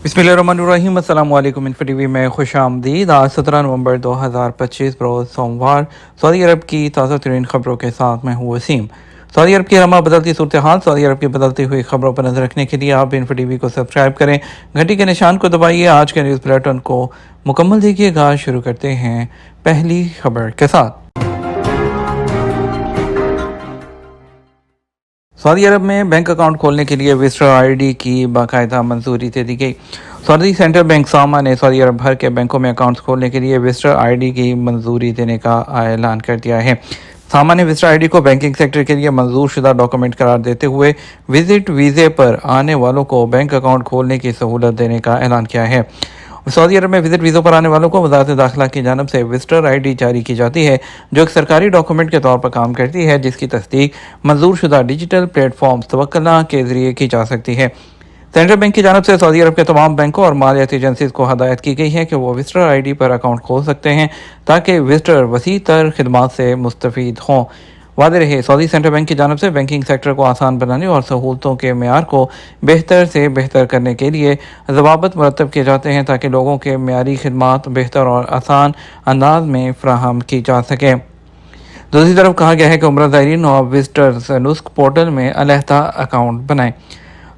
बिस्मिल्लाहिर्रहमानिर्रहीम। अस्सलाम वालेकुम। इन्फो टीवी में खुश आमदीद। आज 17 नवंबर 2025 रोज़ सोमवार सऊदी अरब की ताज़ा तरीन खबरों के साथ मैं हूँ वसीम। सऊदी अरब की रमा बदलती सूरत हाल। सऊदी अरब की बदलती हुई खबरों पर नजर रखने के लिए आप इन्फो टीवी को सब्सक्राइब करें, घंटी के निशान को दबाइए। आज के न्यूज़ बुलेटिन को मुकम्मल देखिएगा। शुरू करते हैं पहली खबर के साथ। सऊदी अरब में बैंक अकाउंट खोलने के लिए विजिटर आईडी की बाकायदा मंजूरी दे दी गई। सऊदी सेंट्रल बैंक सामा ने सऊदी अरब भर के बैंकों में अकाउंट्स खोलने के लिए विजिटर आईडी की मंजूरी देने का ऐलान कर दिया है। सामा ने विजिटर आईडी को बैंकिंग सेक्टर के लिए मंजूर शुदा डॉक्यूमेंट करार देते हुए विजिट वीज़े पर आने वालों को बैंक अकाउंट खोलने की सहूलत देने का ऐलान किया है। सऊदी अरब में विजिट वीज़ों पर आने वालों को वज़ारत दाखिला की जानिब से विजिटर आईडी जारी की जाती है, जो एक सरकारी डॉक्यूमेंट के तौर पर काम करती है, जिसकी तस्दीक मंजूर शुदा डिजिटल प्लेटफॉर्म तवक्कलना के जरिए की जा सकती है। सेंट्रल बैंक की जानिब से सऊदी अरब के तमाम बैंकों और मालियाती एजेंसीज को हदायत की गई है कि वो विजिटर आईडी पर अकाउंट खोल सकते हैं, ताकि विजिटर वसी तर खिदमात से मुस्तफ़ीद हों। वादे रहे, सऊदी सेंट्रल बैंक की जानिब से बैंकिंग सेक्टर को आसान बनाने और सहूलतों के मेयार को बेहतर से बेहतर करने के लिए ज़वाबित मुरतब किए जाते हैं, ताकि लोगों के मेयारी खिदमात बेहतर और आसान अंदाज में फ़राहम की जा सके। दूसरी तरफ कहा गया है कि उम्रा ज़ायरीन और विजिटर्स नुस्ख पोर्टल में अलहदा अकाउंट बनाएं।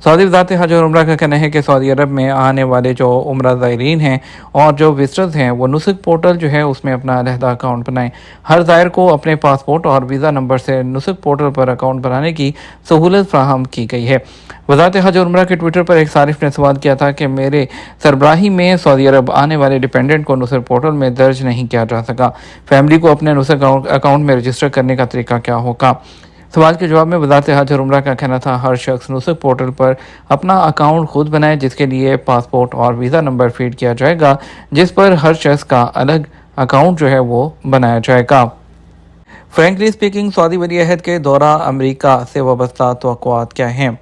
सऊदी वज़ारत हज और उम्रा का कहना है कि सऊदी अरब में आने वाले जो उम्रा ज़ायरीन हैं और जो विजिटर्स हैं, वो नुस्ख पोर्टल जो है उसमें अपना अलहदा अकाउंट बनाएं। हर ज़ायर को अपने पासपोर्ट और वीज़ा नंबर से नुस्ख पोर्टल पर अकाउंट बनाने की सहूलत फ्राहम की गई है। वज़ारत हज और उम्रा के ट्विटर पर एक सारिफ ने सवाल किया था कि मेरे सरबराही में सऊदी अरब आने वाले डिपेंडेंट को नुस्ख पोर्टल में दर्ज नहीं किया जा सका, फैमिली को अपने नुस्ख अकाउंट में रजिस्टर करने का तरीका क्या होगा। सवाल के जवाब में वज़ारत हज और उम्रा का कहना था, हर शख्स नुस्ख पोर्टल पर अपना अकाउंट खुद बनाए, जिसके लिए पासपोर्ट और वीज़ा नंबर फीड किया जाएगा, जिस पर हर शख्स का अलग अकाउंट जो है वो बनाया जाएगा। फ्रैंकली स्पीकिंग, सऊदी वली अहद के दौरा अमेरिका से वाबस्ता तवक्कुआत क्या हैं।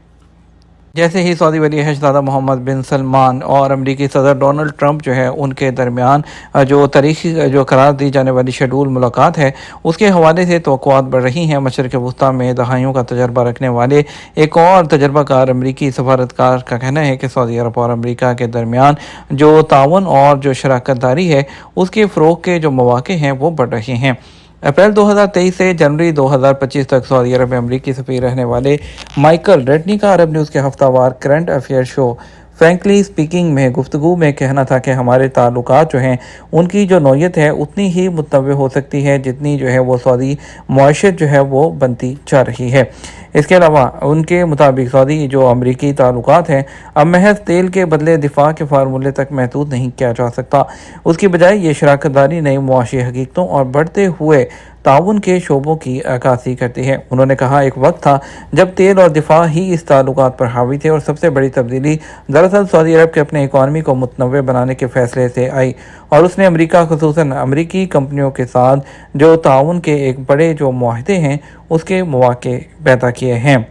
जैसे ही सऊदी वली शहज़ादा मोहम्मद बिन सलमान और अमरीकी सदर डोनाल्ड ट्रंप जो है उनके दरमियान जो तारीखी जो करार दी जाने वाली शेड्यूल मुलाकात है, उसके हवाले से तवक्कुआत बढ़ रही हैं। मशरक़ वस्ता में दहाइयों का तजर्बा रखने वाले एक और तजर्बाकार अमरीकी सफारतकार का कहना है कि सऊदी अरब और अमरीका के दरमियान जो ताउन और जो शराकत दारी है, उसके फ़रोग़ के जो मौक़े हैं वो बढ़ रहे हैं। अप्रैल 2023 से जनवरी 2025 तक सऊदी अरब में अमरीकी सफ़ीर रहने वाले माइकल रेडनी का अरब न्यूज़ के हफ्तावार current affair show Frankly Speaking में गुफ्तगू में कहना था कि हमारे ताल्लुकात जो हैं उनकी जो नौयत है उतनी ही मुतनव्वे हो सकती है जितनी जो है वो सऊदी मुआशरत जो है वो बनती जा रही है। इसके अलावा उनके मुताबिक सऊदी जो अमरीकी ताल्लुकात हैं अब महज तेल के बदले दिफा के फार्मूले तक महदूद नहीं किया जा सकता, उसकी बजाय ये शराकत दारी नई मुआशी हकीकतों और बढ़ते हुए ताउन के शोबों की अक्कासी करती है। उन्होंने कहा, एक वक्त था जब तेल और दिफा ही इस ताल्लुकात पर हावी थे और सबसे बड़ी तब्दीली दरअसल सऊदी अरब के अपने इकॉनमी को मुतनव्वे बनाने के फैसले से आई और उसने अमेरिका खुसूसन अमरीकी कंपनियों के साथ जो ताउन के एक बड़े जो मुआहदे हैं उसके मौक़े पैदा किए हैं।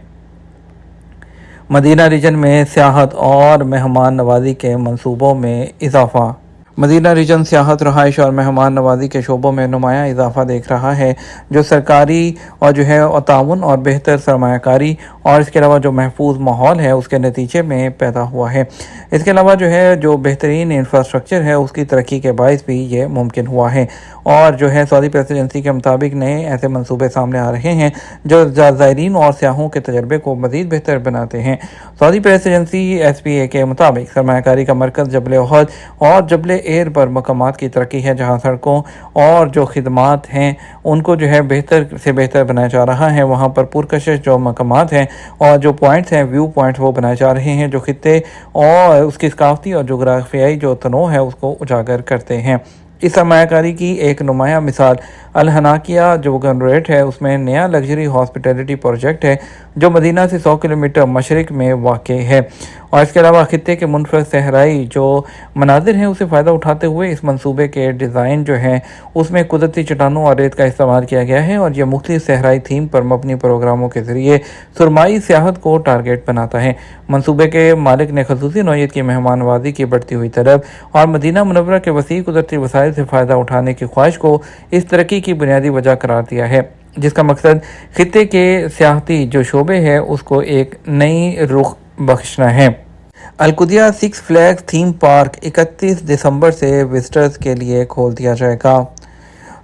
मदीना रीजन में सियाहत और मेहमान नवाजी के मंसूबों में इजाफा। मदीना रीजन सियाहत, रहाइश और मेहमान नवाजी के शोबों में नुमाया इजाफा देख रहा है, जो सरकारी और जो है ताउन और बेहतर सरमायाकारी और इसके अलावा जो महफूज माहौल है उसके नतीजे में पैदा हुआ है। इसके अलावा जो है जो बेहतरीन इंफ्रास्ट्रक्चर है उसकी तरक्की के बायस भी ये मुमकिन हुआ है और जो है सऊदी प्रेस एजेंसी के मुताबिक नए ऐसे मंसूबे सामने आ रहे हैं जो ज़ायरीन और सियाहों के तजर्बे को मज़ीद बेहतर बनाते हैं। सऊदी प्रेस एजेंसी SPA के मुताबिक सरमायाकारी का मरकज़ जबल उहद और जबल एयर पर मकामात की तरक्की है, जहाँ सड़कों और जो खिदमात हैं उनको जो है बेहतर से बेहतर बनाया जा रहा है। वहाँ पर पुरकशिश जो मकामात हैं और जो पॉइंट्स हैं, व्यू पॉइंट, वो बनाए जा रहे हैं जो खित्ते और उसकी सकाफ़ती और जोग्राफियाई जो तनों है उसको उजागर करते हैं। इस सरमायाकारी की एक नुमाया मिसाल अल हनाकिया जो गवर्नरेट है, उसमें नया लग्जरी हॉस्पिटैलिटी प्रोजेक्ट है जो मदीना से 100 किलोमीटर मशरिक में वाक़ है और इसके अलावा खित्ते के मुनफरद सहराई जो मनाजिर हैं उसे फ़ायदा उठाते हुए इस मंसूबे के डिज़ाइन जो है उसमें कुदरती चट्टानों और रेत का इस्तेमाल किया गया है और यह मुख्तलिफ सहराई थीम पर मबनी प्रोग्रामों के ज़रिए सुरमाई सियाहत को टारगेट बनाता है। मंसूबे के मालिक ने खसूसी नौयत की मेहमान नवाजी की बढ़ती हुई तलब और मदीना मुनव्वरा के वसी कुदरती वसाइल से फ़ायदा उठाने की ख्वाहिश को इस तरक्की की बुनियादी वजह करार दिया है, जिसका मकसद खित्ते के सियाहती जो शोबे है उसको एक नई रुख बख्शना है। अलकुदिया सिक्स फ्लैग्स थीम पार्क 31 दिसंबर से विजिटर्स के लिए खोल दिया जाएगा।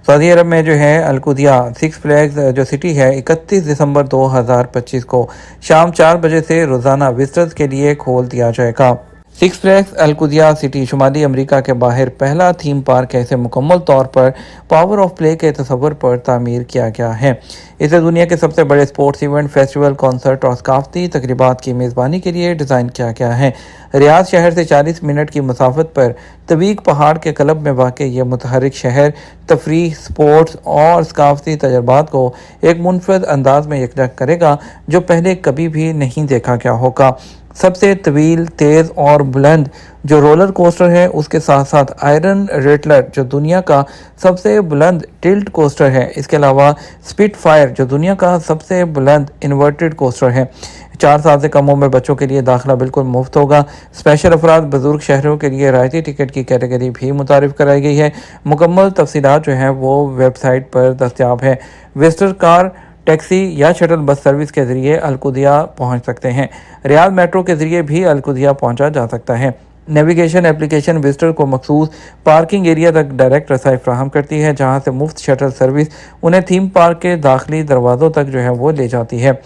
सऊदी अरब में जो है अलकुदिया सिक्स फ्लैग्स जो सिटी है 31 दिसंबर 2025 को शाम 4 बजे से रोज़ाना विजिटर्स के लिए खोल दिया जाएगा। सिक्स फ्लैग्स अलकुदिया सिटी शुमाली अमेरिका के बाहर पहला थीम पार्क है। इसे मुकम्मल तौर पर पावर ऑफ प्ले के तस्वर पर तामीर किया गया है। इसे दुनिया के सबसे बड़े स्पोर्ट्स इवेंट, फेस्टिवल, कॉन्सर्ट और सकाफती तकरीबात की मेज़बानी के लिए डिज़ाइन किया गया है। रियाद शहर से 40 मिनट की मसाफत पर तवीक पहाड़ के क्लब में वाक़ यह मुतहरिक शहर तफरीह, स्पोर्ट्स और सकाफती तजर्बात को एक मुनफरद अंदाज में यकजा करेगा जो पहले कभी भी नहीं देखा गया होगा। सबसे तवील, तेज़ और बुलंद जो रोलर कोस्टर है, उसके साथ साथ आयरन रेटलर जो दुनिया का सबसे बुलंद टिल्ट कोस्टर है। इसके अलावा स्पिट फायर जो दुनिया का सबसे बुलंद इन्वर्टेड कोस्टर है। 4 साल से कम उम्र बच्चों के लिए दाखिला बिल्कुल मुफ्त होगा। स्पेशल अफराद बुजुर्ग शहरों के लिए रायती टिकट की कैटेगरी भी मुतारिफ कराई गई है। मुकम्मल तफसीलात जो हैं वो वेबसाइट पर दस्तियाब है। विजिटर कार, टैक्सी या शटल बस सर्विस के ज़रिए अलकुदिया पहुंच सकते हैं। रियाद मेट्रो के ज़रिए भी अलकुदिया पहुंचा जा सकता है। नेविगेशन एप्लीकेशन विजिटर को मखसूस पार्किंग एरिया तक डायरेक्ट रसाई फ्राहम करती है, जहां से मुफ्त शटल सर्विस उन्हें थीम पार्क के दाखिली दरवाज़ों तक जो है वो ले जाती है।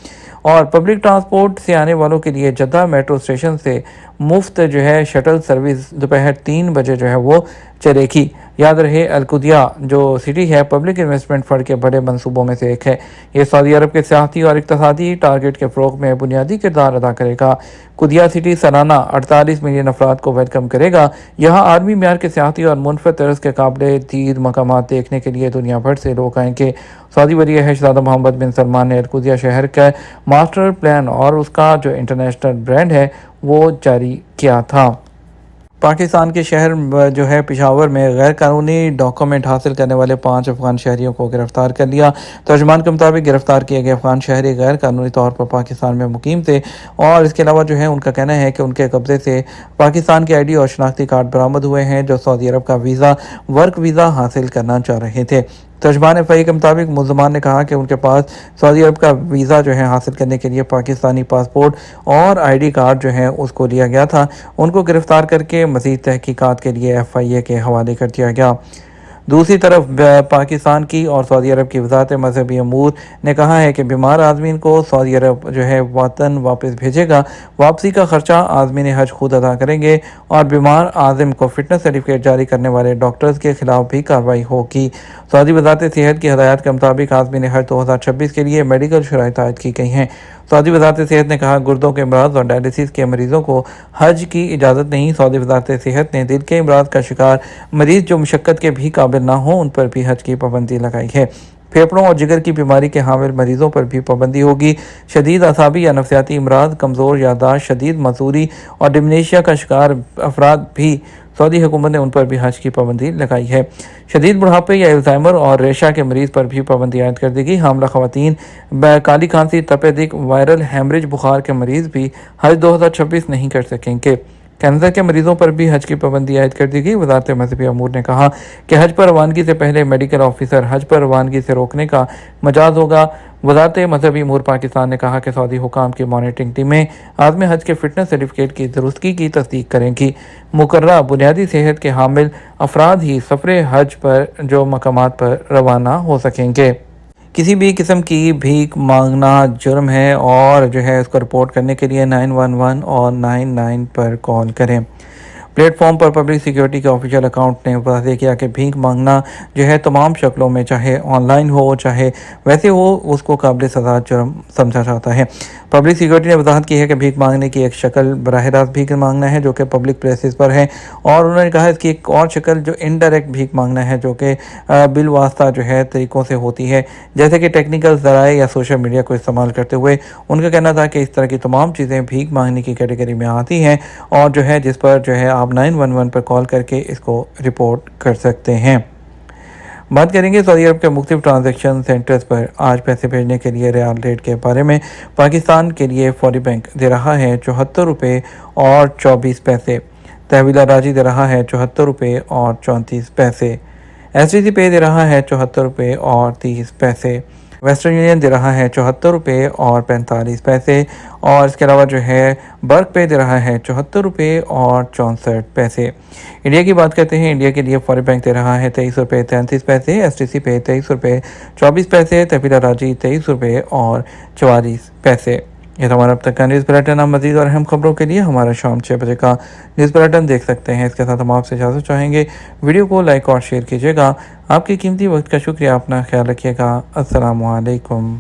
और पब्लिक ट्रांसपोर्ट से आने वालों के लिए जद्दा मेट्रो स्टेशन से मुफ्त जो है शटल सर्विस दोपहर 3 बजे जो है वो चलेगी। याद रहे, अलकुदिया जो सिटी है पब्लिक इन्वेस्टमेंट फंड के बड़े मंसूबों में से एक है। ये सऊदी अरब के सियासी और इक़्तिसादी टारगेट के फ़रोग़ में बुनियादी किरदार अदा करेगा। कुदिया सिटी सालाना 48 मिलियन अफराद को वेलकम करेगा। यहाँ आलमी म्यार के सियासी और मुनफरद तर्ज के काबिल दीद मकामात देखने के लिए दुनिया भर से लोग आएंगे। सऊदी वली शहज़ादा मोहम्मद बिन सलमान ने अलकुदिया शहर का मास्टर प्लान और उसका जो इंटरनेशनल ब्रांड है वो जारी किया था। पाकिस्तान के शहर जो है पेशावर में गैर कानूनी डॉक्यूमेंट हासिल करने वाले 5 अफगान शहरियों को गिरफ्तार कर लिया। तर्जुमान के मुताबिक गिरफ्तार किए गए अफगान शहरी गैर कानूनी तौर पर पाकिस्तान में मुकीम थे और इसके अलावा जो है उनका कहना है कि उनके कब्जे से पाकिस्तान के ID और शनाख्ती कार्ड बरामद हुए हैं जो सऊदी अरब का वीज़ा, वर्क वीज़ा हासिल करना चाह रहे थे। तर्जुमान फ़ई के मुताबिक मुल्ज़मान ने कहा कि उनके पास सऊदी अरब का वीज़ा जो है हासिल करने के लिए पाकिस्तानी पासपोर्ट और ID कार्ड जो है उसको लिया गया था। उनको गिरफ्तार करके मज़ीद तहकीकात के लिए FIA के हवाले कर दिया गया। दूसरी तरफ पाकिस्तान की और सऊदी अरब की वज़ारत मज़हबी अमूर ने कहा है कि बीमार आज़मीन को सऊदी अरब जो है वतन वापस भेजेगा। वापसी का ख़र्चा आज़मीन हज खुद अदा करेंगे और बीमार आज़म को फिटनेस सर्टिफिकेट जारी करने वाले डॉक्टर्स के खिलाफ भी कार्रवाई होगी। सऊदी वज़ारत सेहत की हदायत के मुताबिक आज़मीन हज 2026 के लिए मेडिकल शराइत आयद की गई हैं। सऊदी वज़ारत सेहत ने कहा, गुर्दों के अमराज और डायलिसिस के मरीज़ों को हज की इजाज़त नहीं। सऊदी वज़ारत सेहत ने दिल के अमराज का शिकार मरीज़ जो मुशक्क़त के भी काबिल ना हो उन पर भी हज की पाबंदी लगाई है। फेफड़ों और जिगर की बीमारी के हामिल मरीज़ों पर भी पाबंदी होगी। शदीद असाबी या नफसियाती अमराज, कमज़ोर यादाश्त, शदीद मसूरी और डिमेंशिया का शिकार अफराद भी सऊदी हुकूमत ने उन पर भी हज की पाबंदी लगाई है। शदीद बुढ़ापे या अल्जाइमर और रेशा के मरीज़ पर भी पाबंदी आयद कर दी गई। हामला ख़वातीन, काली खांसी, तपे दिक, वायरल हेमरेज बुखार के मरीज़ भी हज 2026 नहीं कर सकेंगे। कैंसर के मरीजों पर भी हज की पाबंदी आयद कर दी गई। वज़ारत मज़हबी अमूर ने कहा कि हज पर रवानगी से पहले मेडिकल ऑफिसर हज पर रवानगी से रोकने का मजाज होगा। वज़ारत मज़हबी अमूर पाकिस्तान ने कहा कि सऊदी हुकाम की मॉनिटरिंग टीमें आज़म हज के फिटनेस सर्टिफिकेट की दुरुस्तगी की तस्दीक करेंगी। मुकर्ररा बुनियादी सेहत के हामिल अफराद ही सफ़र हज पर जो मकामात पर रवाना हो सकेंगे। किसी भी किस्म की भीख मांगना जुर्म है और जो है उसको रिपोर्ट करने के लिए 911 और 99 पर कॉल करें। प्लेटफॉर्म पर पब्लिक सिक्योरिटी के ऑफिशियल अकाउंट ने वाज़ेह किया कि भीख मांगना जो है तमाम शक्लों में, चाहे ऑनलाइन हो चाहे वैसे हो, उसको काबिल सज़ा जुर्म समझा जाता है। पब्लिक सिक्योरिटी ने वजाहत की है कि भीख मांगने की एक शक्ल बराह रास्त भीख मांगना है जो कि पब्लिक प्लेसेस पर है, और उन्होंने कहा इसकी एक और शक्ल जो इनडायरेक्ट भीख मांगना है जो कि बिलवास्ता जो है तरीक़ों से होती है, जैसे कि टेक्निकल ज़राए या सोशल मीडिया को इस्तेमाल करते हुए। उनका कहना था कि इस तरह की तमाम चीज़ें भीख मांगने की कैटेगरी में आती हैं और जो है जिस पर जो है आप 911 पर कॉल करके इसको रिपोर्ट कर सकते हैं। बात करेंगे सऊदी अरब के मुख्तलिफ ट्रांजैक्शन सेंटर्स पर आज पैसे भेजने के लिए रियाल रेट के बारे में। पाकिस्तान के लिए फौरी बैंक दे रहा है 74 रुपये और 24 पैसे। तहवीला राजी दे रहा है 74 रुपये और 34 पैसे। STC पे दे रहा है 74 रुपये और 30 पैसे। ویسٹرن یونین دے رہا ہے 74 روپے اور 45 پیسے، اور اس کے علاوہ جو ہے برک پے دے رہا ہے 74 روپے اور 64 پیسے۔ انڈیا کی بات کرتے ہیں، انڈیا کے لیے فوری بینک دے رہا ہے 23 روپے 33 پیسے، ایس ٹی سی پے 23 روپے 24 پیسے، تحویلہ راجی 23 روپے اور 44 پیسے۔ یہ تو ہمارا اب تک کا نیوز بلیٹن۔ آپ مزید اور اہم خبروں کے لیے ہمارا شام 6 بجے کا نیوز بلیٹن دیکھ سکتے ہیں۔ اس کے ساتھ ہم آپ سے اجازت چاہیں گے، ویڈیو کو لائک اور شیئر کیجیے گا۔ آپ کی قیمتی وقت کا شکریہ، اپنا خیال رکھیے گا۔ السلام علیکم۔